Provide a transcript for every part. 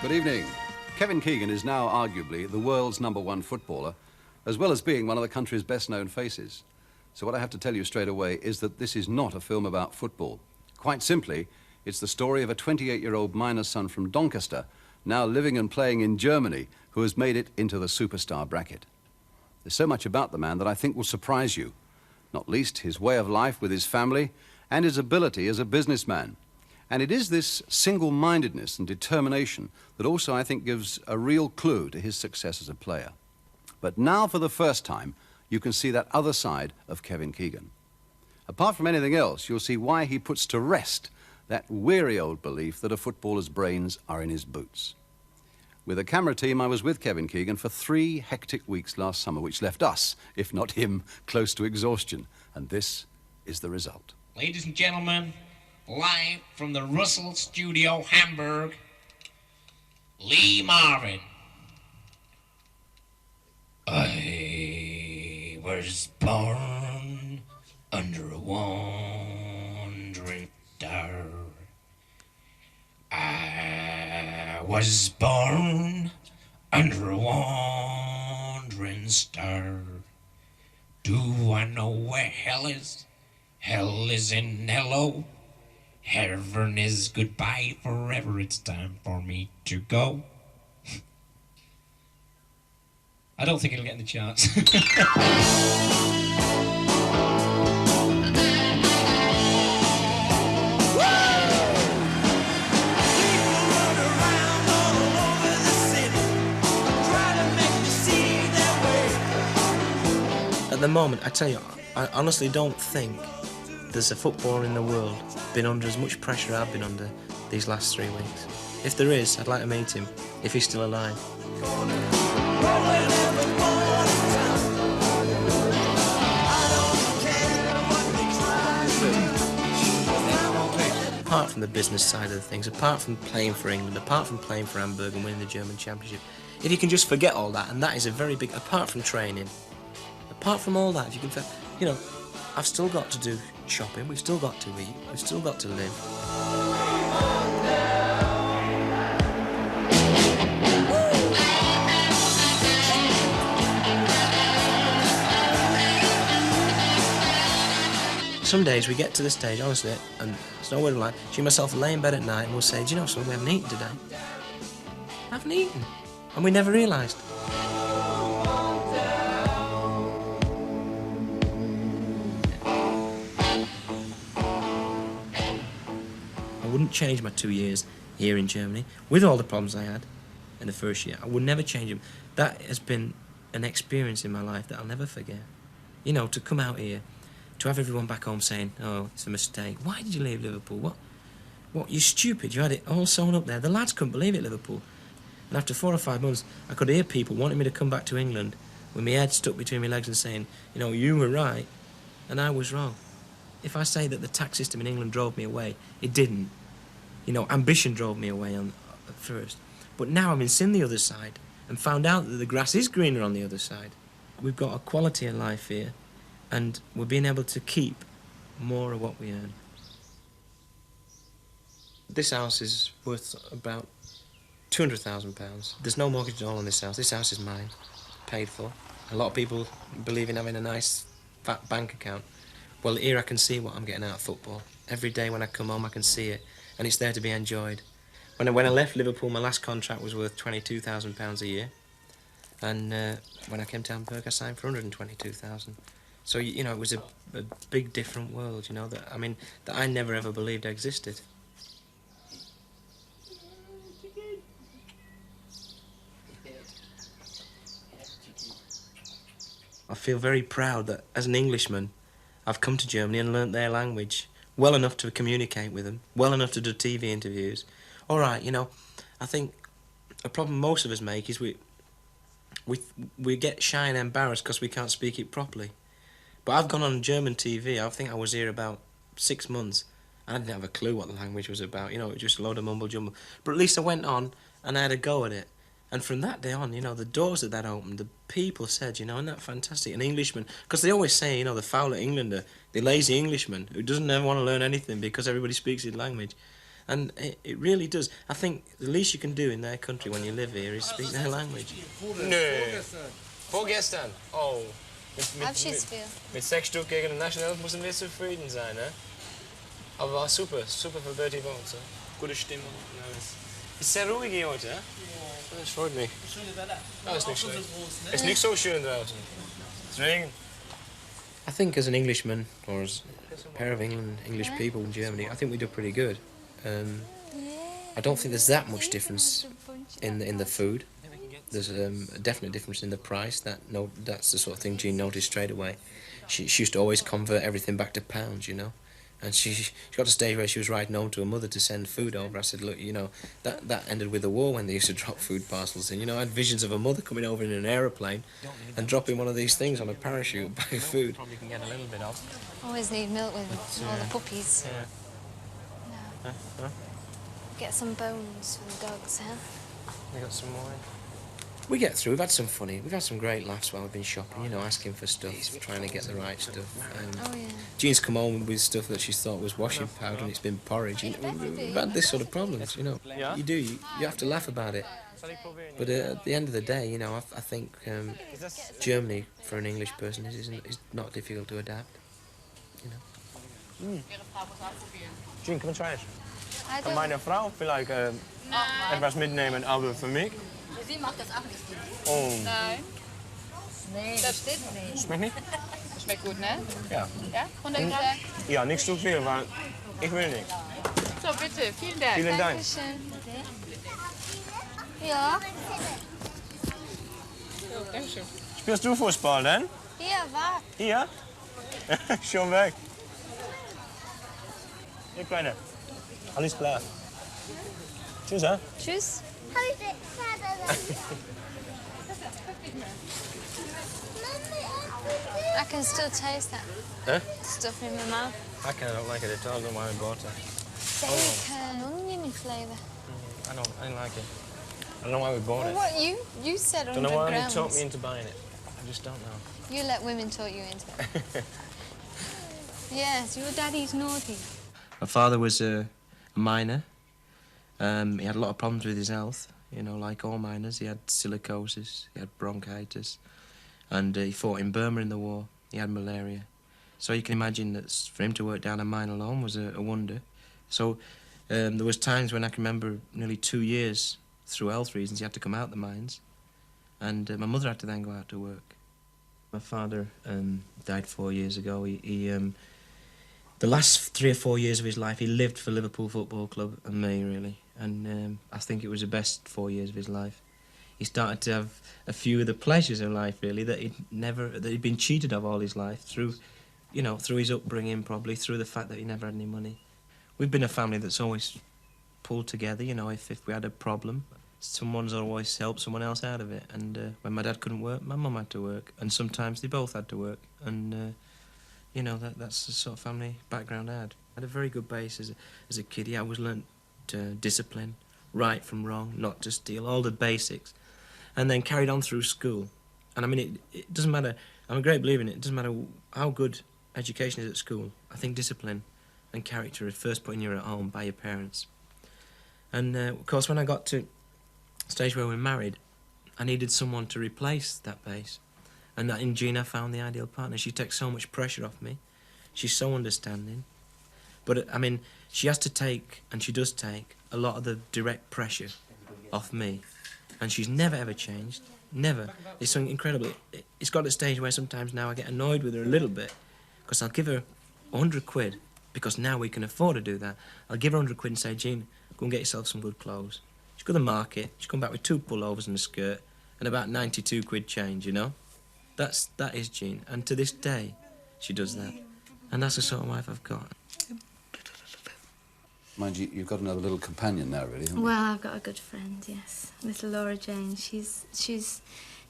Good evening. Kevin Keegan is now arguably the world's #1 footballer, as well as being one of the country's best-known faces. So what I have to tell you straight away is that this is not a film about football. Quite simply, it's the story of a 28-year-old miner son from Doncaster, now living and playing in Germany, who has made it into the superstar bracket. There's so much about the man that I think will surprise you, not least his way of life with his family and his ability as a businessman. And it is this single-mindedness and determination that also, I think, gives a real clue to his success as a player. But now, for the first time, you can see that other side of Kevin Keegan. Apart from anything else, you'll see why he puts to rest that weary old belief that a footballer's brains are in his boots. With a camera team, I was with Kevin Keegan for 3 hectic weeks last summer, which left us, if not him, close to exhaustion. And this is the result. Ladies and gentlemen, live from the Russell Studio, Hamburg, Lee Marvin. I was born under a wandering star. I was born under a wandering star. Do I know where hell is? Hell is in hello. Heaven is goodbye forever. It's time for me to go. I don't think it'll get in the charts. At the moment, I tell you, I honestly don't think there's a footballer in the world been under as much pressure I've been under these last 3 weeks. If there is, I'd like to meet him, if he's still alive. Apart from the business side of the things, apart from playing for England, apart from playing for Hamburg and winning the German Championship, if you can just forget all that, and that is a very big, apart from training, apart from all that, if you can, you know, I've still got to do shopping, we've still got to eat, we've still got to live. Some days we get to the stage, honestly, and it's no word of lie, she and myself lay in bed at night and we'll say, do you know something, we haven't eaten today. I haven't eaten. And we never realised. I wouldn't change my 2 years here in Germany, with all the problems I had in the first year. I would never change them. That has been an experience in my life that I'll never forget. You know, to come out here, to have everyone back home saying, oh, it's a mistake. Why did you leave Liverpool? What, you're stupid. You had it all sewn up there. The lads couldn't believe it, Liverpool. And after 4 or 5 months, I could hear people wanting me to come back to England with my head stuck between my legs and saying, you know, you were right and I was wrong. If I say that the tax system in England drove me away, it didn't. You know, ambition drove me away at first. But now having seen the other side and found out that the grass is greener on the other side, we've got a quality of life here and we're being able to keep more of what we earn. This house is worth about £200,000. There's no mortgage at all on this house. This house is mine, paid for. A lot of people believe in having a nice fat bank account. Well, here I can see what I'm getting out of football. Every day when I come home I can see it, and it's there to be enjoyed. When I left Liverpool, my last contract was worth £22,000 a year, and when I came to Hamburg I signed for £122,000. So, you know, it was a big different world, you know, that I never ever believed existed. I feel very proud that as an Englishman I've come to Germany and learnt their language well enough to communicate with them, well enough to do TV interviews. All right, you know, I think a problem most of us make is we get shy and embarrassed because we can't speak it properly. But I've gone on German TV, I think I was here about 6 months, and I didn't have a clue what the language was about, you know, it was just a load of mumble-jumble. But at least I went on and I had a go at it. And from that day on, you know, the doors that opened, the people said, you know, isn't that fantastic? An Englishman, because they always say, you know, the foul Englander, the lazy Englishman who doesn't ever want to learn anything because everybody speaks his language. And it really does. I think the least you can do in their country when you live here is speak their language. Nee. Vorgestern. Oh. Abschiedsspiel. Mit 6 Stück gegen den National müssen wir zufrieden sein, ne? Aber war super. Super für Bertie Bones. Gute Stimmung und alles. Ist sehr ruhig hier heute, ja? Das freut mich. Ja, ist nicht schlecht. Ist nicht so schön draußen. Es regnet. I think as an Englishman, or as a pair of English people in Germany, I think we do pretty good. I don't think there's that much difference in the food. There's a definite difference in the price. That's the sort of thing Jean noticed straight away. She used to always convert everything back to pounds, you know. And she got to a stage where she was writing home to her mother to send food over. I said, look, you know, that ended with the war when they used to drop food parcels in. You know, I had visions of a mother coming over in an aeroplane and dropping one of these things on a parachute by food. Probably can get a little bit off. Always need milk with all the puppies. Yeah. No. Get some bones for the dogs, huh? They got some more. We get through. We've had some great laughs while we've been shopping, you know, asking for stuff, trying to get the right stuff. Oh, yeah. Jean's come home with stuff that she thought was washing powder and it's been porridge. You know, we've had this sort of problems, you know. You have to laugh about it. But at the end of the day, you know, I think Germany, for an English person, is not difficult to adapt, you know. Jean, come and try it. I Kann don't... meine Frau vielleicht etwas mitnehmen, aber für mich? Sie macht das auch nicht. Oh, Nein. Nee, das steht nicht. schmeckt nicht? Schmeckt gut, ne? Ja. Ja? 100 Gramm? Ja, nicht so viel, weil ich will nicht. So, bitte. Vielen Dank. Vielen Dank. Dankeschön. Ja. So, Dankeschön. Spielst du Fußball denn? Hier, warte. Hier? Schon weg. Ihr Kleine. Alles klar. Tschüss, hè? Tschüss. I can still taste that stuff in my mouth. I don't like it at all. I don't know why I bought it. Bacon, onion flavour. I don't like it. I don't know why we bought it. What, you said I 100 don't know why they grams. talked me into buying it. I just don't know. You let women talk you into it. Yes, your daddy's naughty. My father was a miner. He had a lot of problems with his health, you know, like all miners. He had silicosis, he had bronchitis, and he fought in Burma in the war. He had malaria. So you can imagine that for him to work down a mine alone was a wonder. So there was times when I can remember nearly 2 years, through health reasons, he had to come out the mines, and my mother had to then go out to work. My father died 4 years ago. The last 3 or 4 years of his life, he lived for Liverpool Football Club and me, really. And I think it was the best 4 years of his life. He started to have a few of the pleasures in life, really, that he'd been cheated of all his life through his upbringing, probably, through the fact that he never had any money. We've been a family that's always pulled together, you know, if we had a problem, someone's always helped someone else out of it. And when my dad couldn't work, my mum had to work. And sometimes they both had to work. And you know, that's the sort of family background I had. I had a very good base as a kid. I always learnt discipline, right from wrong, not to steal, all the basics. And then carried on through school. And I mean, it doesn't matter, I'm a great believer in it, it doesn't matter how good education is at school. I think discipline and character are first put in you at home by your parents. And of course, when I got to the stage where we were married, I needed someone to replace that base. And in Jean, I found the ideal partner. She takes so much pressure off me. She's so understanding. But, I mean, she has to take, and she does take, a lot of the direct pressure off me. And she's never, ever changed. Never. It's something incredible. It's got to a stage where sometimes now I get annoyed with her a little bit, because I'll give her 100 quid, because now we can afford to do that. I'll give her 100 quid and say, Jean, go and get yourself some good clothes. She'll go to the market, she'll come back with 2 pullovers and a skirt, and about 92 quid change, you know? That is Jean, and to this day, she does that. And that's the sort of wife I've got. Mind you, you've got another little companion now, really, haven't you? Well, I've got a good friend, yes. Little Laura Jane. She's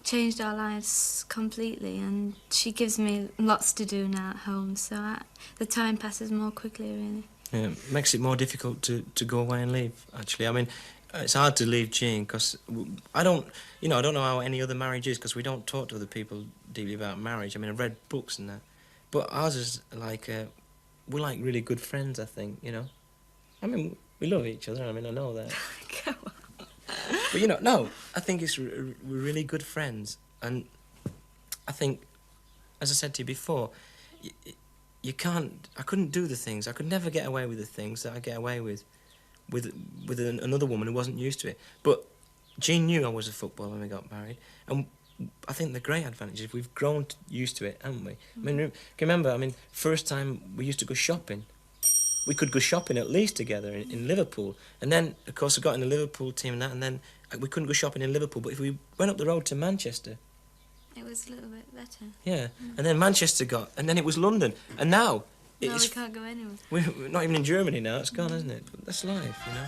changed our lives completely, and she gives me lots to do now at home, so the time passes more quickly, really. Yeah, it makes it more difficult to go away and leave, actually. I mean, it's hard to leave Jean, because I don't know how any other marriage is, because we don't talk to other people deeply about marriage. I mean, I've read books and that. But ours is like, we're like really good friends, I think, you know. I mean, We love each other, I mean, I know that. Go on. But, you know, no, I think we're really good friends. And I think, as I said to you before, you can't... I couldn't do the things. I could never get away with the things that I get away with another woman who wasn't used to it. But Jean knew I was a footballer when we got married. And I think the great advantage is we've grown used to it, haven't we? I mean, can you remember, I mean, first time we used to go shopping. We could go shopping at least together in Liverpool. And then, of course, I got in the Liverpool team and that, and then we couldn't go shopping in Liverpool. But if we went up the road to Manchester... It was a little bit better. Yeah, and then Manchester got... And then it was London. And now... No, we can't go anywhere. We're not even in Germany now. It's gone, isn't it? But that's life, you know?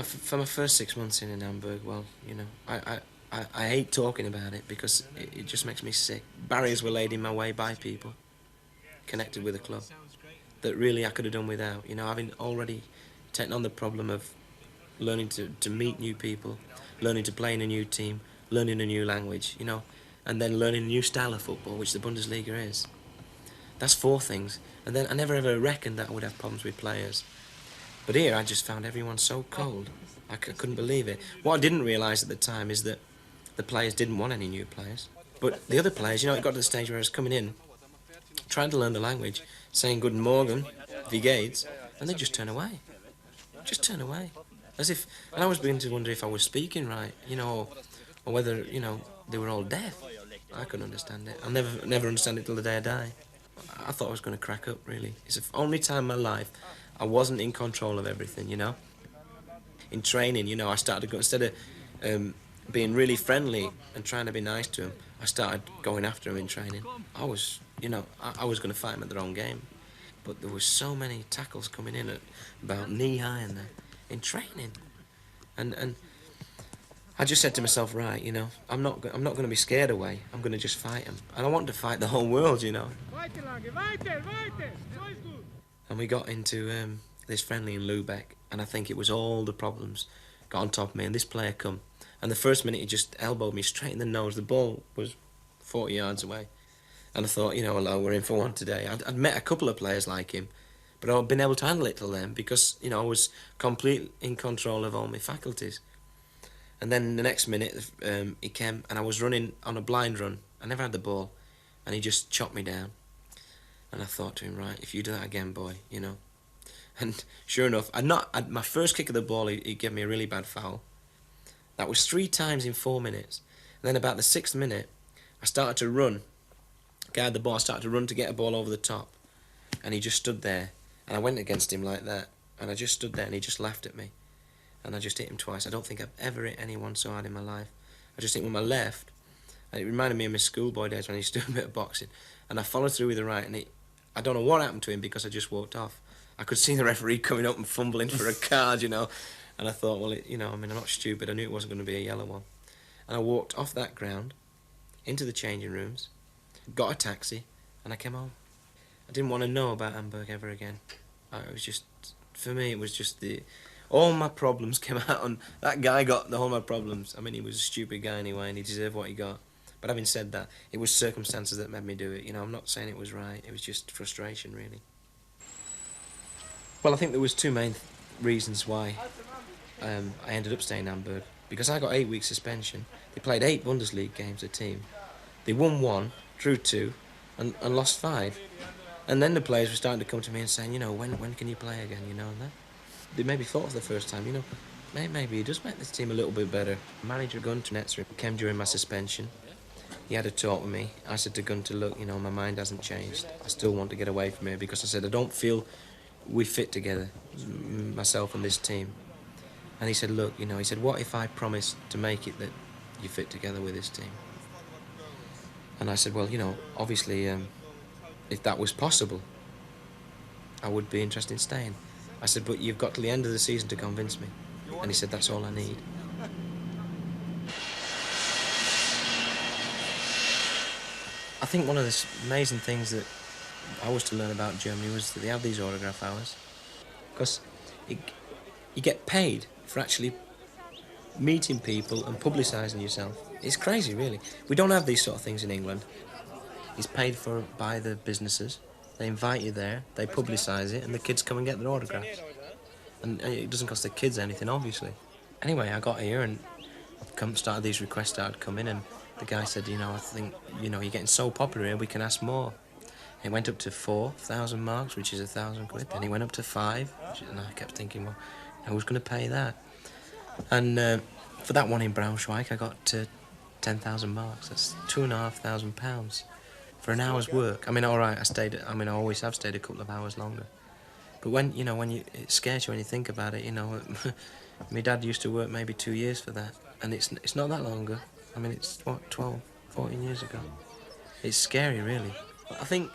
For my first 6 months in Hamburg, well, you know, I hate talking about it because it just makes me sick. Barriers were laid in my way by people connected with the club that really I could have done without. You know, having already taken on the problem of learning to meet new people, learning to play in a new team, learning a new language, you know, and then learning a new style of football, which the Bundesliga is. That's 4 things. And then I never ever reckoned that I would have problems with players. But here I just found everyone so cold. I couldn't believe it. What I didn't realise at the time is that the players didn't want any new players. But the other players, you know, it got to the stage where I was coming in, trying to learn the language, saying Guten Morgen, wie geht's, and they just turn away. Just turn away. As if, and I was beginning to wonder if I was speaking right, you know, or whether, you know, they were all deaf. I couldn't understand it. I'll never understand it till the day I die. I thought I was going to crack up, really. It's the only time in my life I wasn't in control of everything, you know. In training, you know, I started to go, instead of being really friendly and trying to be nice to him, I started going after him in training. I was, you know, I was going to fight him at their own game. But there was so many tackles coming in at about knee-high and that, in training. And I just said to myself, right, you know, I'm not going to be scared away. I'm going to just fight him. And I wanted to fight the whole world, you know. And we got into this friendly in Lübeck, and I think it was all the problems got on top of me, and this player come. And the first minute he just elbowed me straight in the nose. The ball was 40 yards away. And I thought, you know, hello, we're in for one today. I'd met a couple of players like him, but I'd been able to handle it till then because, you know, I was completely in control of all my faculties. And then the next minute he came, and I was running on a blind run. I never had the ball, and he just chopped me down. And I thought to him, right, if you do that again, boy, you know. And sure enough, my first kick of the ball, he gave me a really bad foul. That was 3 times in 4 minutes. And then about the 6th minute, I started to run. Guard the ball, I started to run to get a ball over the top. And he just stood there. And I went against him like that. And I just stood there and he just laughed at me. And I just hit him twice. I don't think I've ever hit anyone so hard in my life. I just hit with my left. And it reminded me of my schoolboy days when I used to do a bit of boxing. And I followed through with the right, and I don't know what happened to him because I just walked off. I could see the referee coming up and fumbling for a card, you know. And I thought, well, you know, I mean, I'm not stupid. I knew it wasn't going to be a yellow one. And I walked off that ground, into the changing rooms, got a taxi, and I came home. I didn't want to know about Hamburg ever again. It was just, for me, it was just all my problems came out, and that guy got all my problems. I mean, he was a stupid guy anyway, and he deserved what he got. But having said that, it was circumstances that made me do it. You know, I'm not saying it was right. It was just frustration, really. Well, I think there was 2 main reasons why I ended up staying in Hamburg. Because I got 8 weeks suspension. They played 8 Bundesliga games, a team. They won 1, drew 2, and lost 5. And then the players were starting to come to me and saying, you know, when can you play again, you know, and that. They maybe thought for the first time, you know, maybe he does make this team a little bit better. Manager Gunter Netzer came during my suspension. He had a talk with me. I said to Gunter, look, you know, my mind hasn't changed. I still want to get away from here because I said, I don't feel we fit together, myself and this team. And he said, look, you know, he said, what if I promise to make it that you fit together with this team? And I said, well, you know, obviously, if that was possible, I would be interested in staying. I said, but you've got till the end of the season to convince me. And he said, that's all I need. I think one of the amazing things that I was to learn about Germany was that they have these autograph hours. Because you get paid for actually meeting people and publicising yourself. It's crazy, really. We don't have these sort of things in England. It's paid for by the businesses. They invite you there, they publicise it, and the kids come and get their autographs. And it doesn't cost the kids anything, obviously. Anyway, I got here and started these requests started coming, and the guy said, you know, I think, you know, you're getting so popular here, we can ask more. It went up to 4,000 marks, which is 1,000 quid. Then he went up to 5, and I kept thinking, well, who's going to pay that? And for that one in Braunschweig, I got 10,000 marks. That's £2,500 for an hour's work. I mean, all right, I always have stayed a couple of hours longer. But when it scares you when you think about it, you know, my dad used to work maybe 2 years for that, and it's not that long ago. I mean, it's, what, 12, 14 years ago. It's scary, really. I think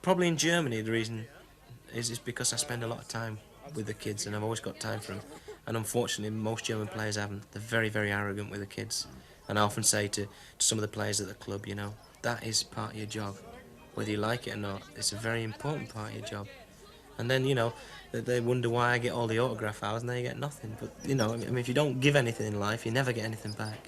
probably in Germany the reason is because I spend a lot of time with the kids and I've always got time for them. And unfortunately, most German players haven't. They're very, very arrogant with the kids. And I often say to some of the players at the club, you know, that is part of your job. Whether you like it or not, it's a very important part of your job. And then, you know, they wonder why I get all the autograph hours and they get nothing. But, you know, I mean, if you don't give anything in life, you never get anything back.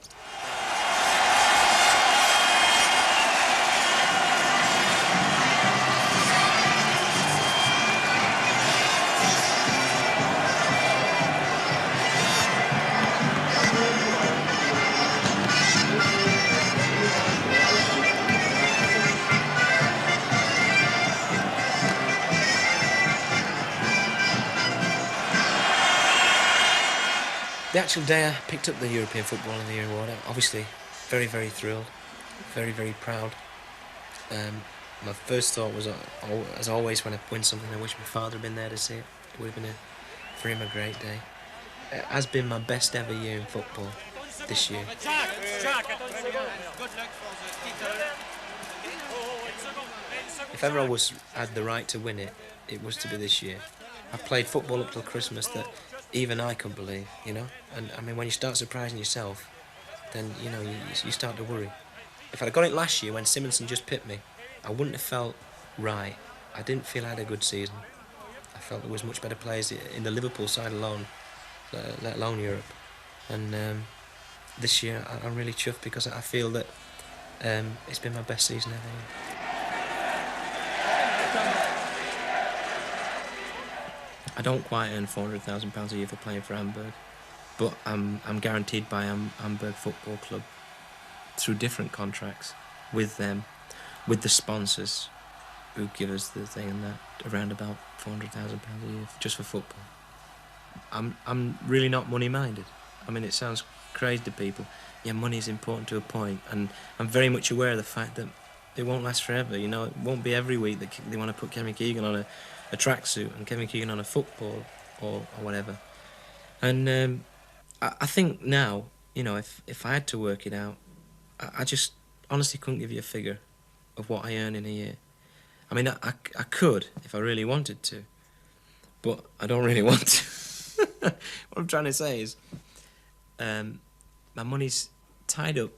The actual day I picked up the European Footballer of the Year award, obviously very, very thrilled, very, very proud. My first thought was, as always, when I win something, I wish my father had been there to see it. It would have been, for him, a great day. It has been my best ever year in football this year. If ever I had the right to win it, it was to be this year. I've played football up till Christmas that even I couldn't believe, you know? And, I mean, when you start surprising yourself, then, you know, you start to worry. If I'd got it last year when Simonson just pipped me, I wouldn't have felt right. I didn't feel I had a good season. I felt there was much better players in the Liverpool side alone, let alone Europe. And this year, I'm really chuffed because I feel that it's been my best season ever. I don't quite earn £400,000 a year for playing for Hamburg, but I'm guaranteed by Hamburg Football Club through different contracts with them, with the sponsors who give us the thing and that, around about £400,000 a year just for football. I'm really not money-minded. I mean, it sounds crazy to people. Yeah, money is important to a point, and I'm very much aware of the fact that it won't last forever. You know, it won't be every week that they want to put Kevin Keegan on a tracksuit and Kevin Keegan on a football or whatever. And I think now, you know, if I had to work it out, I just honestly couldn't give you a figure of what I earn in a year. I mean, I could if I really wanted to, but I don't really want to. What I'm trying to say is my money's tied up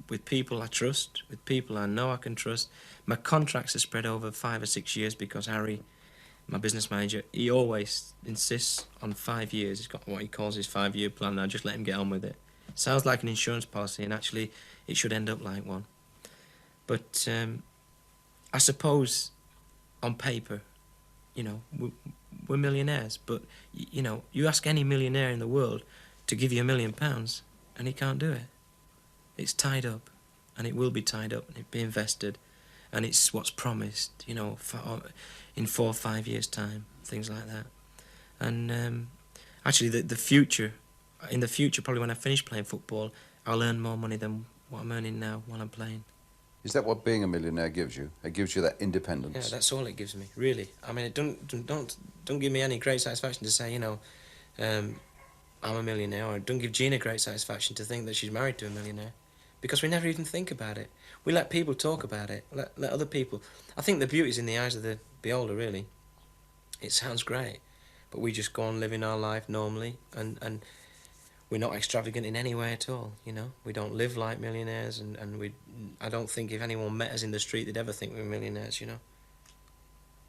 with people I trust, with people I know I can trust. My contracts are spread over 5 or 6 years because Harry, my business manager, he always insists on 5 years. He's got what he calls his 5-year plan, and I just let him get on with it. Sounds like an insurance policy, and actually it should end up like one. But I suppose on paper, you know, we're millionaires, but, you know, you ask any millionaire in the world to give you £1 million and he can't do it. It's tied up, and it will be tied up, and it'll be invested, and it's what's promised, you know, in 4 or 5 years' time, things like that. And actually, the future, in the future, probably when I finish playing football, I'll earn more money than what I'm earning now while I'm playing. Is that what being a millionaire gives you? It gives you that independence? Yeah, that's all it gives me, really. I mean, it don't give me any great satisfaction to say, you know, I'm a millionaire, or it don't give Gina great satisfaction to think that she's married to a millionaire. Because we never even think about it. We let people talk about it, let other people. I think the beauty's in the eyes of the beholder, really. It sounds great, but we just go on living our life normally, and we're not extravagant in any way at all, you know. We don't live like millionaires, and I don't think if anyone met us in the street, they'd ever think we were millionaires, you know.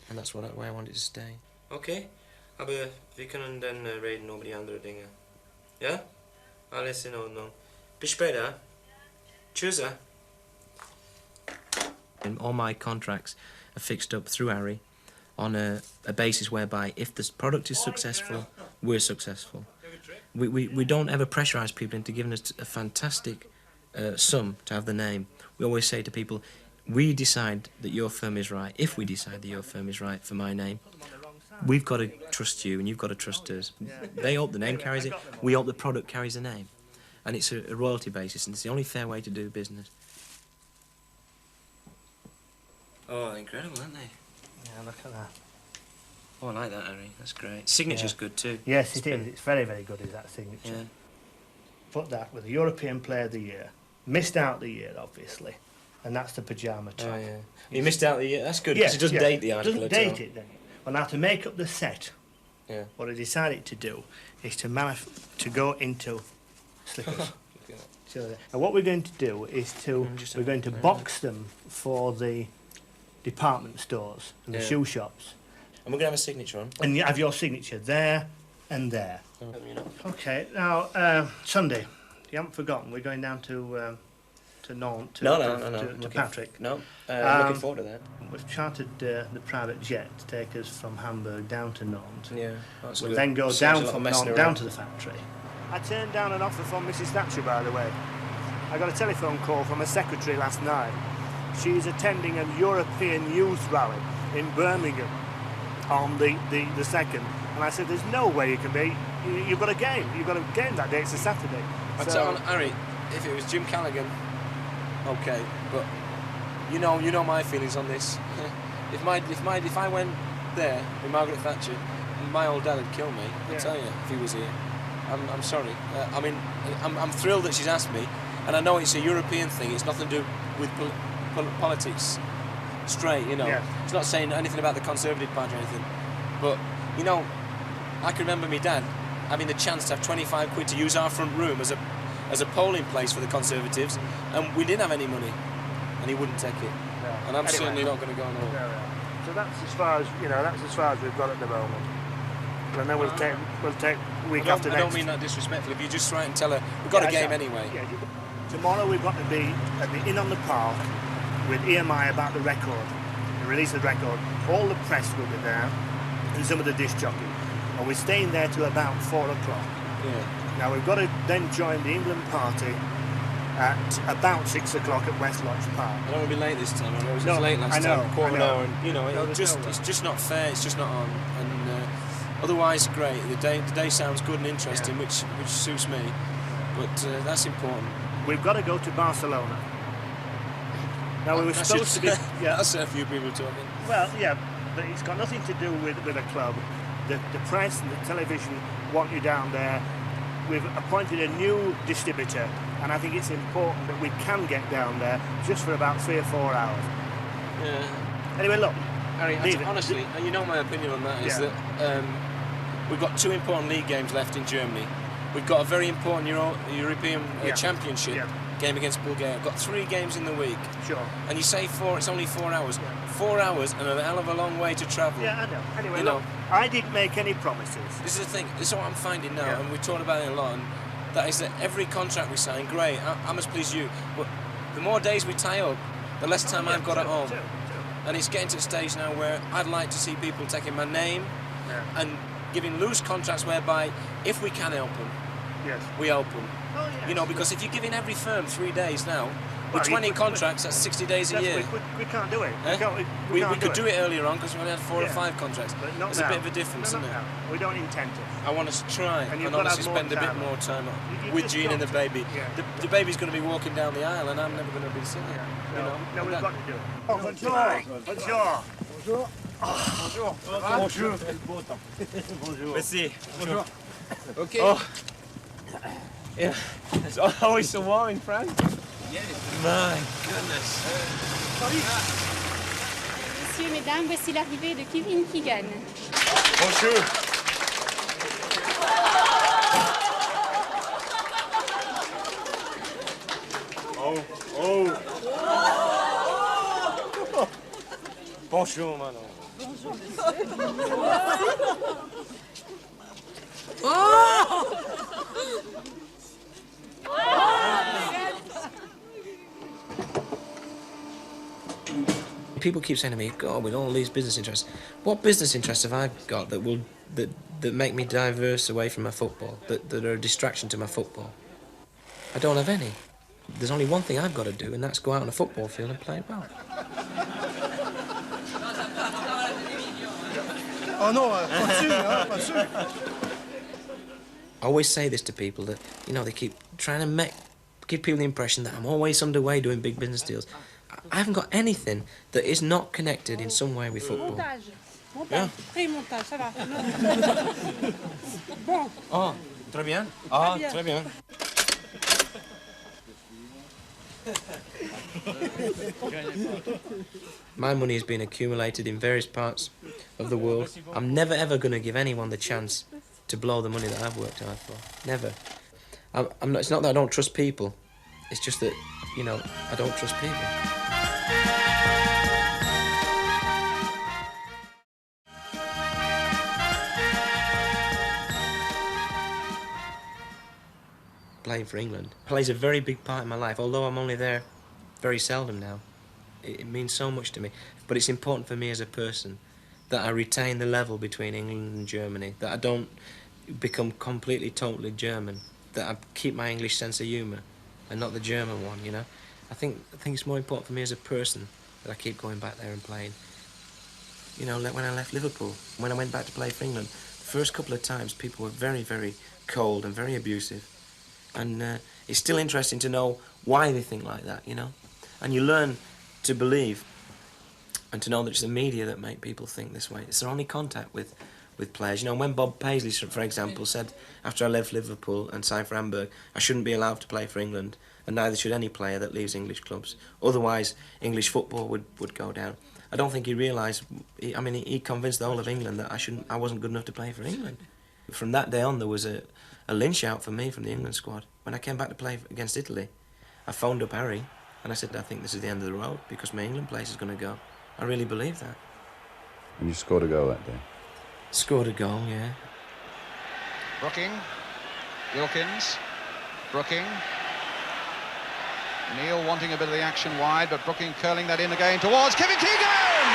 And that's where I wanted to stay. Okay, aber wir können dann reden über die andere Dinge. Ja? Alles in Ordnung. Bis später. Tschüss. And all my contracts are fixed up through Harry on a basis whereby if the product is successful, we're successful. We don't ever pressurise people into giving us a fantastic sum to have the name. We always say to people, we decide that your firm is right. If we decide that your firm is right for my name, we've got to trust you and you've got to trust us. They hope the name carries it, we hope the product carries the name. And it's a royalty basis, and it's the only fair way to do business. Oh, incredible, aren't they? Yeah, look at that. Oh, I like that, Harry. That's great. Signature's good too. Yes, it is. It's very, very good, is that signature. Yeah. Put that with the European Player of the Year. Missed out the year, obviously, and that's the pyjama top. Oh, yeah. You missed out the year. That's good, because it doesn't date the article Doesn't at all. date it, then. Well, now, to make up the set, Yeah. what I decided to do is to go into slippers. So, and what we're going to do is we're going to box them for the department stores and the Yeah. shoe shops. And we're going to have a signature on. And you have your signature there and there. You know. Okay, now, Sunday, you haven't forgotten, we're going down to Nantes, to No. Patrick. No, looking forward to that. We've chartered the private jet to take us from Hamburg down to Nantes. Yeah, that's We'll good. then go Saves down a lot of from messing Nantes around. down to the factory. I turned down an offer from Mrs. Thatcher, by the way. I got a telephone call from her secretary last night. She's attending a European youth rally in Birmingham on the 2nd. And I said, there's no way you can be. You've got a game. You've got a game that day. It's a Saturday. I'd tell Harry, if it was Jim Callaghan, okay, but you know my feelings on this. if I went there with Margaret Thatcher, my old dad would kill me. I tell you, if he was here. I'm sorry. I mean, I'm thrilled that she's asked me, and I know it's a European thing. It's nothing to do with politics. Straight, you know. Yeah. It's not saying anything about the Conservative Party or anything. But you know, I can remember my dad having the chance to have 25 quid to use our front room as a polling place for the Conservatives, and we didn't have any money, and he wouldn't take it. No. And I'm Anyway. certainly not going to go on. So that's as far as we've got at the moment. And then we'll take week after I next. don't mean that disrespectfully. If you just write and tell her we've got a game anyway. Yeah, tomorrow we've got to be at the Inn on the Park with EMI about the record, the release of the record. All the press will be there, and some of the disc jockeys. And we're staying there till about 4 o'clock. Yeah. Now we've got to then join the England party at about 6 o'clock at West Lodge Park. I don't want to be late this time. I know it was No, late last I know, time, quarter I of an know. hour, and you know, No, it's there's no way. just not fair. It's just not on. And otherwise, great. The day sounds good and interesting, which suits me. But that's important. We've got to go to Barcelona. Now we were That supposed to should- be. Yeah. That's a few people talking. Well, yeah, but it's got nothing to do with a club. The press and the television want you down there. We've appointed a new distributor, and I think it's important that we can get down there just for about 3 or 4 hours. Yeah. Anyway, look, Harry, Leave it. honestly, and you know my opinion on that is Yeah. that we've got 2 important league games left in Germany. We've got a very important European Yeah. Championship Yeah. game against Bulgaria. We've got 3 games in the week. sure. And you say 4, it's only 4 hours. Yeah. 4 hours and a hell of a long way to travel. Yeah, I know. Anyway, You look, know. I didn't make any promises. This is the thing, this is what I'm finding now, Yeah. and we talked about it a lot, and that is that every contract we sign, great, I must please you, but the more days we tie up, the less time I've got at home. True. And it's getting to the stage now where I'd like to see people taking my name Yeah. and giving loose contracts whereby, if we can help them, Yes. we help them. Oh, yes. You know, because if you're giving every firm 3 days now, Well, with 20 you- contracts, that's 60 days a That's- year. We can't do it. Eh? We We can't could do it earlier on because we only had 4 or Yeah. 5 contracts. But not There's now. a bit of a difference, No, isn't not it? now. We don't intend to. I want us to try And and, you've got to honestly have more spend a bit time. more time You with just Jean and the got baby. to. Yeah. The baby's going to be walking down the aisle and I'm never going to be sitting. No, You know, no, we've that- got to do it. Oh, bonjour. Bonjour. Bonjour. Bonjour. Merci. Bonjour. Okay. Oh. Yeah. It's always so warm in France. My goodness. Messieurs, mesdames, voici l'arrivée de Keegan. Bonjour. Oh. Bonjour, madame. People keep saying to me, God, with all these business interests, what business interests have I got that make me diverse away from my football, that are a distraction to my football? I don't have any. There's only one thing I've got to do, and that's go out on a football field and play well. Oh no, pas sûr, pas sûr. I always say this to people that, you know, they keep trying to give people the impression that I'm always underway doing big business deals. I haven't got anything that is not connected in some way with football. Montage. Pré-montage, ça va. Bon. Oh, très bien. Ah, bien. très bien. My money has been accumulated in various parts of the world. I'm never ever going to give anyone the chance to blow the money that I've worked hard for. Never. I'm not, it's not that I don't trust people. It's just that, you know, I don't trust people. Playing for England plays a very big part in my life, although I'm only there very seldom now. It means so much to me, but it's important for me as a person that I retain the level between England and Germany, that I don't become completely, totally German, that I keep my English sense of humour and not the German one, you know. I think it's more important for me as a person that I keep going back there and playing. You know, like when I left Liverpool, when I went back to play for England, the first couple of times people were very, very cold and very abusive. And it's still interesting to know why they think like that, you know. And you learn to believe and to know that it's the media that make people think this way. It's their only contact with players. You know, when Bob Paisley, for example, said after I left Liverpool and signed for Hamburg, I shouldn't be allowed to play for England, and neither should any player that leaves English clubs. Otherwise, English football would go down. I don't think he realised, he convinced the whole of England that I wasn't good enough to play for England. From that day on, there was a lynch out for me from the England squad. When I came back to play against Italy, I phoned up Harry and I said, I think this is the end of the road because my England place is going to go. I really believe that. And you scored a goal that day? Scored a goal, yeah. Brooking, Wilkins, Brooking. Neil wanting a bit of the action wide, but Brooking curling that in again towards Kevin Keegan!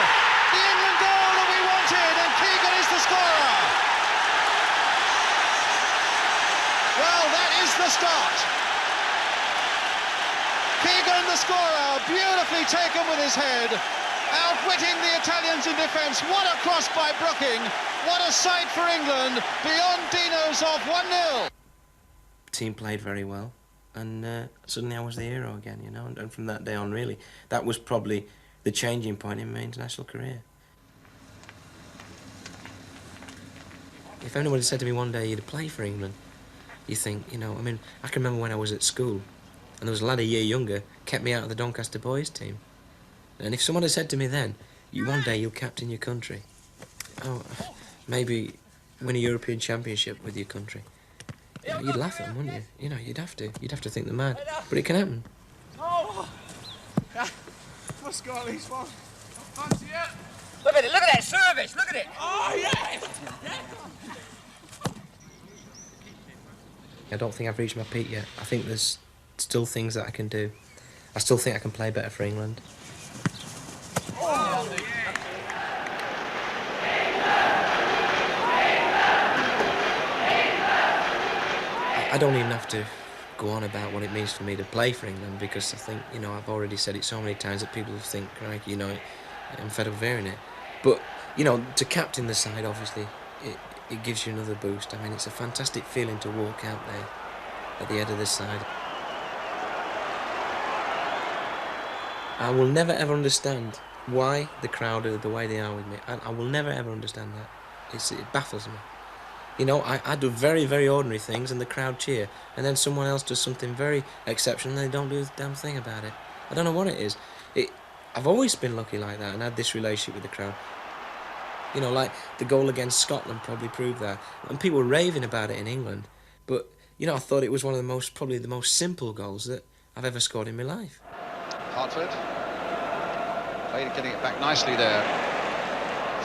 The England goal that we wanted, and Keegan is the scorer! Well, that is the start. Keegan, the scorer, beautifully taken with his head, outwitting the Italians in defence. What a cross by Brooking. What a sight for England, beyond Dino's off 1-0. Team played very well, and suddenly I was the hero again, you know, and from that day on, really, that was probably the changing point in my international career. If anyone had said to me one day you'd play for England, you think, you know, I can remember when I was at school, and there was a lad a year younger, kept me out of the Doncaster boys team. And if someone had said to me then, one day you'll captain your country, maybe win a European Championship with your country, you'd laugh at them, wouldn't you? You know, you'd have to think they're mad. But it can happen. Oh! Let's go at least one. Fancy it. Look at that service, look at it. Oh, yes! I don't think I've reached my peak yet. I think there's still things that I can do. I still think I can play better for England. Oh. I don't even have to go on about what it means for me to play for England because I think, you know, I've already said it so many times that people think, crikey, you know, I'm fed up of hearing it. But, you know, to captain the side, obviously, it gives you another boost. It's a fantastic feeling to walk out there at the head of the side. I will never ever understand why the crowd are the way they are with me. I will never ever understand that. It baffles me. You know, I do very, very ordinary things and the crowd cheer, and then someone else does something very exceptional and they don't do a damn thing about it. I don't know what it is. I've always been lucky like that and had this relationship with the crowd. You know, like the goal against Scotland probably proved that. And people were raving about it in England. But, you know, I thought it was probably the most simple goals that I've ever scored in my life. Hartford. Getting it back nicely there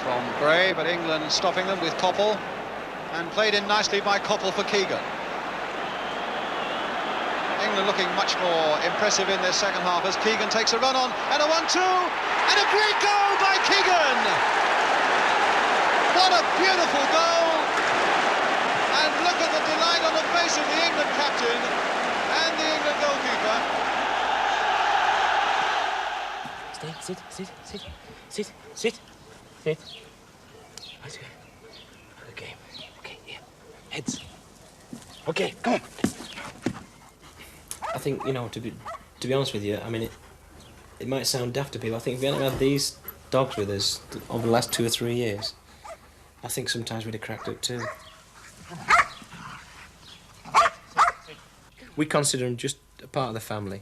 from Gray, but England stopping them with Koppel. And played in nicely by Koppel for Keegan. England looking much more impressive in their second half as Keegan takes a run on, and a 1-2, and a great goal by Keegan! What a beautiful goal! And look at the delight on the face of the England captain and the England goalkeeper. Stay, sit. Let's go. Okay, yeah. Heads. Okay, come on. I think, you know, to be honest with you, I mean, it might sound daft to people. I think if we hadn't had these dogs with us over the last 2 or 3 years, I think sometimes we'd have cracked up too. We consider them just a part of the family.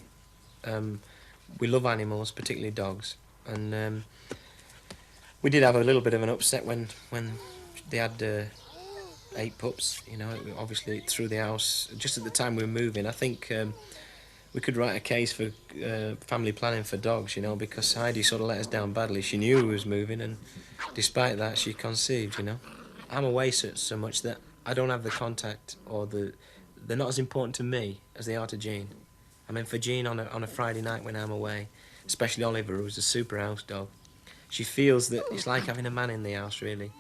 We love animals, particularly dogs, and we did have a little bit of an upset when they had 8 pups. You know, obviously through the house just at the time we were moving. I think we could write a case for family planning for dogs. You know, because Heidi sort of let us down badly. She knew we was moving, and despite that, she conceived. You know, I'm away so much that I don't have the contact, or they're not as important to me as they are to Jean. I mean, for Jean on a Friday night when I'm away, especially Oliver, who's a super house dog, she feels that it's like having a man in the house, really.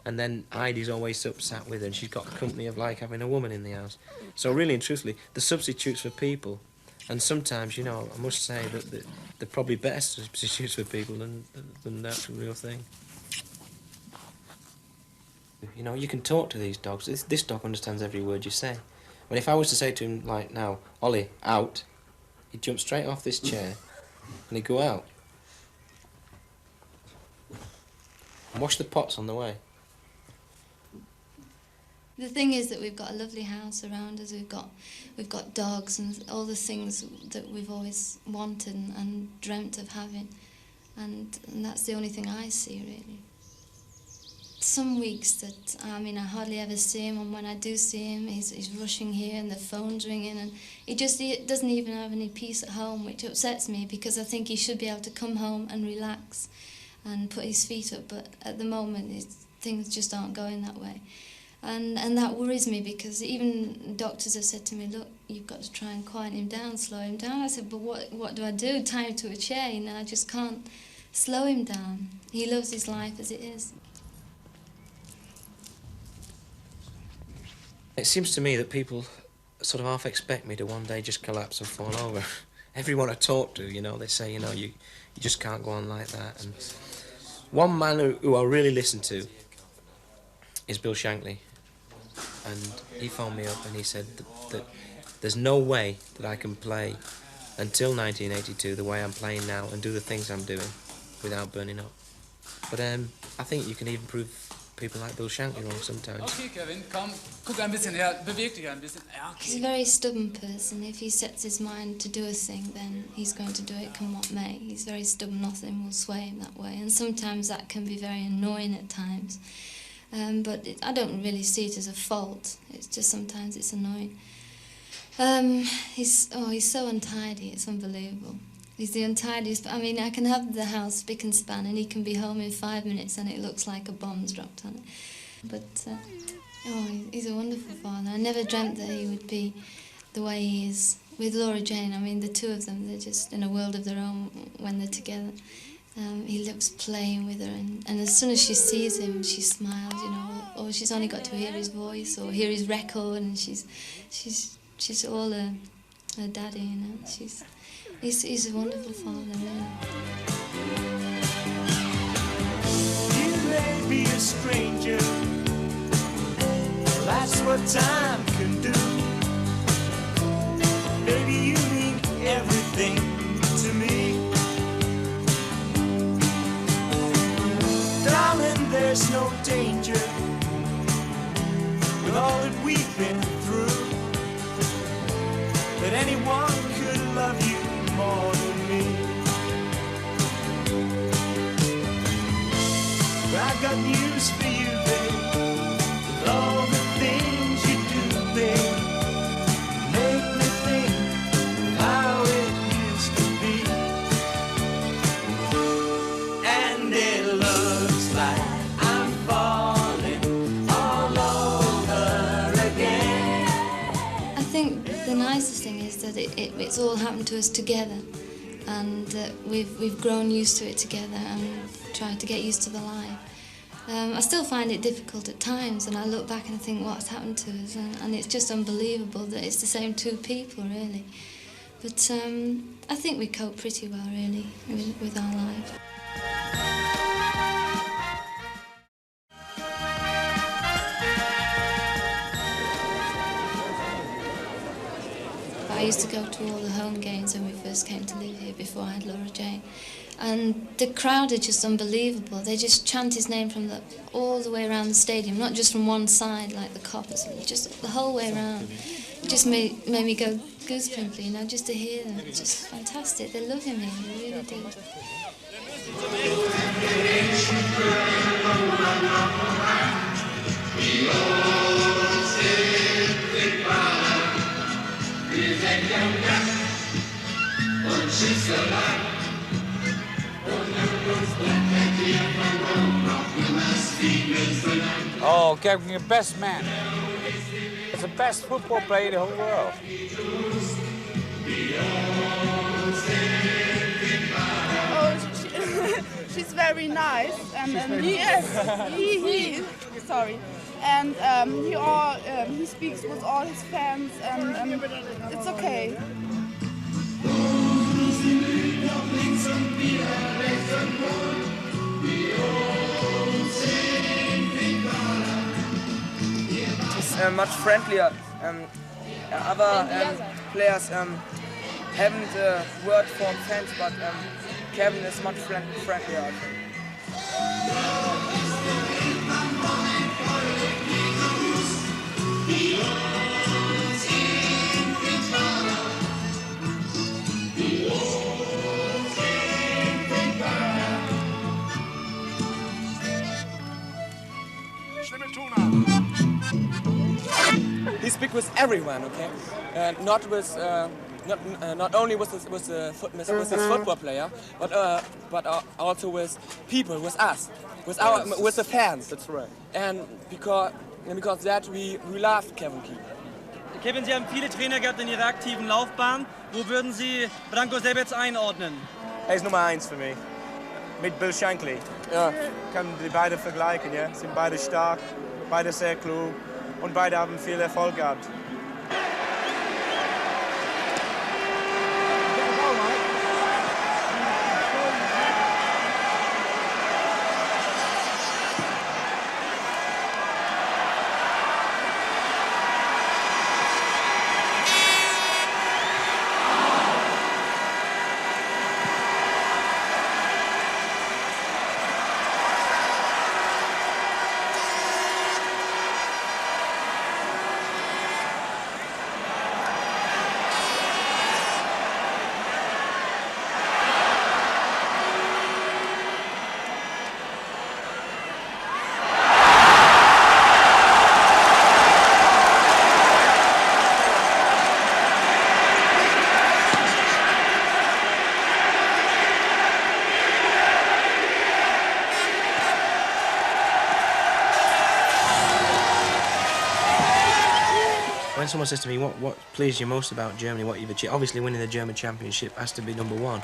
And then Heidi's always upset with her, and she's got the company of like having a woman in the house. So really and truthfully, the substitutes for people. And sometimes, you know, I must say that they're probably better substitutes for people than the actual real thing. You know, you can talk to these dogs. This dog understands every word you say. But if I was to say to him, like now, Ollie, out, he'd jump straight off this chair and he'd go out. And wash the pots on the way. The thing is that we've got a lovely house around us. We've got dogs and all the things that we've always wanted and dreamt of having, and that's the only thing I see really. Some weeks that I hardly ever see him, and when I do see him, he's rushing here and the phone's ringing, and he doesn't even have any peace at home, which upsets me because I think he should be able to come home and relax and put his feet up. But at the moment, things just aren't going that way. And that worries me because even doctors have said to me, look, you've got to try and quiet him down, slow him down. I said, but what do I do? Tie him to a chair? You know, I just can't slow him down. He loves his life as it is. It seems to me that people sort of half expect me to one day just collapse and fall over. Everyone I talk to, you know, they say, you know, you just can't go on like that. And one man who I really listen to is Bill Shankly. And he phoned me up and he said that there's no way that I can play until 1982 the way I'm playing now and do the things I'm doing without burning up. But I think you can even prove people like Bill Shankly wrong sometimes. Okay, Kevin, komm, guck ein bisschen her, beweg dich ein bisschen. Ja, okay. He's a very stubborn person. If he sets his mind to do a thing, then he's going to do it come what may. He's very stubborn, nothing will sway him that way. And sometimes that can be very annoying at times. But I don't really see it as a fault. It's just sometimes it's annoying. He's so untidy, it's unbelievable. He's the untidiest. I mean, I can have the house spick and span and he can be home in 5 minutes and it looks like a bomb's dropped on it. But, he's a wonderful father. I never dreamt that he would be the way he is. With Laura Jane, I mean, the two of them, they're just in a world of their own when they're together. He loves playing with her, and as soon as she sees him, she smiles, you know, or she's only got to hear his voice or hear his record, and she's all her daddy, you know. He's a wonderful father, really. You may be a stranger, that's what time can do. Maybe you mean everything to me. Darling, there's no danger with all that we've been through, that anyone could love you more than me. But I got news for you, babe. With all the things you do, babe, make me think how it used to be. And it looks like I'm falling all over again. I think the nicest thing is that it's all happened to us together, and we've grown used to it together and tried to get used to the life. I still find it difficult at times, and I look back and think what's happened to us, and it's just unbelievable that it's the same two people, really. But I think we cope pretty well, really, with our life. I used to go to all the home games when we first came to live here before I had Laura Jane. And the crowd are just unbelievable. They just chant his name from all the way around the stadium, not just from one side like the Coppers, just the whole way around. It just made me go goosebumpy, you know, just to hear them. It's just fantastic. They love him here, they really do. Oh, Keegan, your best man. It's the best football player in the whole world. Oh, she's very nice, and he sorry, and he speaks with all his fans, and it's okay. He's much friendlier. Other players haven't a word for fans, but Kevin is much friendlier, I think. He speaks with everyone, okay? Not with not only with his football player, but also with people, with us, with the fans. That's right. And because that we love Kevin Keegan. Kevin, Sie haben viele Trainer gehabt in Ihrer aktiven Laufbahn. Wo würden Sie Branko selber jetzt einordnen? Er ist Nummer 1 für mich. Mit Bill Shankly. Ja. Kann die beide vergleichen, ja? Sind beide stark, beide sehr klug und beide haben viel Erfolg gehabt. When someone says to me, what pleased you most about Germany, what you've achieved, obviously winning the German championship has to be number one.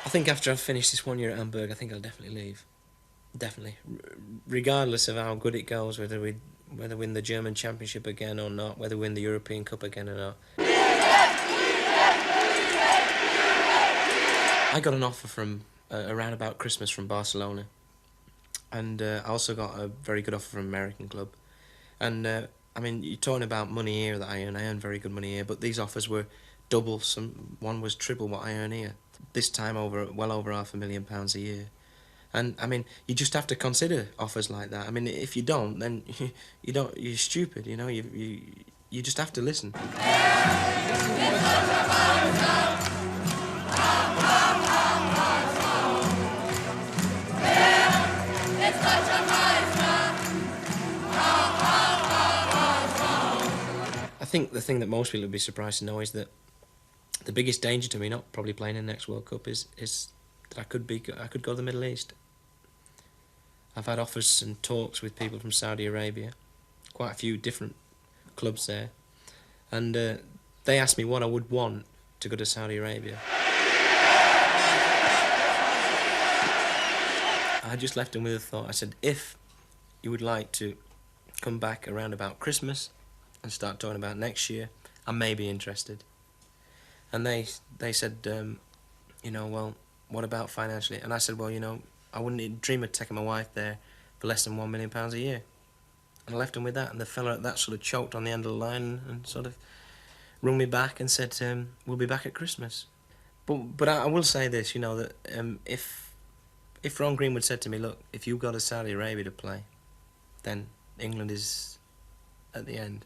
I think after I've finished this 1 year at Hamburg, I think I'll definitely leave. Definitely. Regardless of how good it goes, whether we win the German Championship again or not, whether we win the European Cup again or not. I got an offer from around about Christmas from Barcelona. And I also got a very good offer from an American club. And I mean, you're talking about money here that I earn very good money here, but these offers were double, one was triple what I earn here. This time well over £500,000 a year. And I mean, you just have to consider offers like that. I mean, if you don't, then you're stupid, you know, you just have to listen. I think the thing that most people would be surprised to know is that the biggest danger to me not probably playing in the next World Cup is that I could go to the Middle East. I've had offers and talks with people from Saudi Arabia, quite a few different clubs there, and they asked me what I would want to go to Saudi Arabia. I just left them with a thought. I said, if you would like to come back around about Christmas and start talking about next year, I may be interested. And they said, you know, well, what about financially? And I said, well, you know, I wouldn't dream of taking my wife there for less than £1 million a year. And I left them with that, and the fella at that sort of choked on the end of the line and sort of rung me back and said, we'll be back at Christmas. But I will say this, you know, that if Ron Greenwood said to me, look, if you go to Saudi Arabia to play, then England is at the end,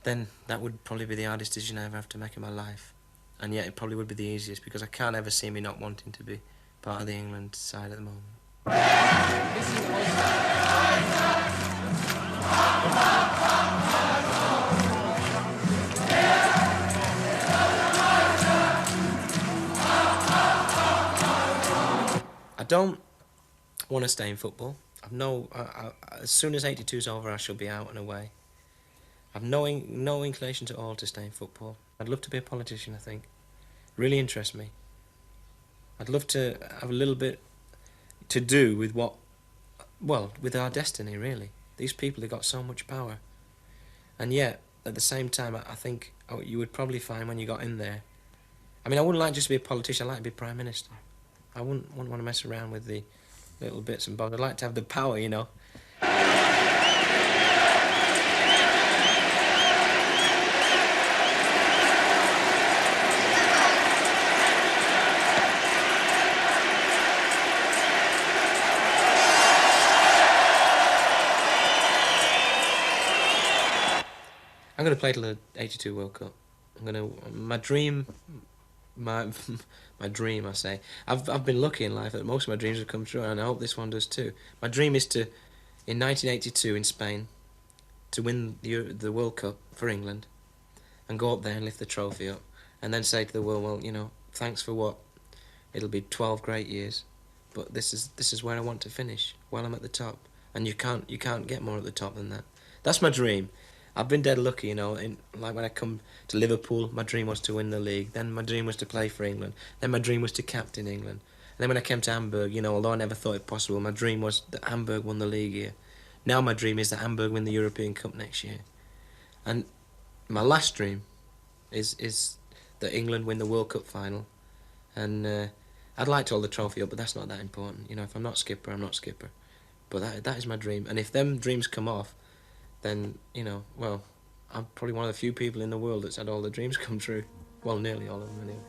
then that would probably be the hardest decision I ever have to make in my life. And yet it probably would be the easiest, because I can't ever see me not wanting to be part of the England side at the moment. I don't want to stay in football. As soon as 82's over, I shall be out and away. I've no inclination at all to stay in football. I'd love to be a politician, I think. Really interests me. I'd love to have a little bit to do with with our destiny, really. These people have got so much power. And yet, at the same time, I think you would probably find when you got in there, I mean, I wouldn't like just to be a politician, I'd like to be Prime Minister. I wouldn't want to mess around with the little bits and bobs. I'd like to have the power, you know. I'm going to play till the 82 World Cup. My dream, I say. I've been lucky in life that most of my dreams have come true, and I hope this one does too. My dream is to, in 1982 in Spain, to win the World Cup for England, and go up there and lift the trophy up, and then say to the world, well, you know, thanks for what? It'll be 12 great years, but this is where I want to finish, while I'm at the top, and you can't get more at the top than that. That's my dream. I've been dead lucky, you know, like when I come to Liverpool, my dream was to win the league, then my dream was to play for England, then my dream was to captain England. And then when I came to Hamburg, you know, although I never thought it possible, my dream was that Hamburg won the league here. Now my dream is that Hamburg win the European Cup next year. And my last dream is that England win the World Cup final. And I'd like to hold the trophy up, but that's not that important. You know, if I'm not skipper, I'm not skipper. But that is my dream. And if them dreams come off, then, you know, well, I'm probably one of the few people in the world that's had all the dreams come true. Well, nearly all of them, anyway.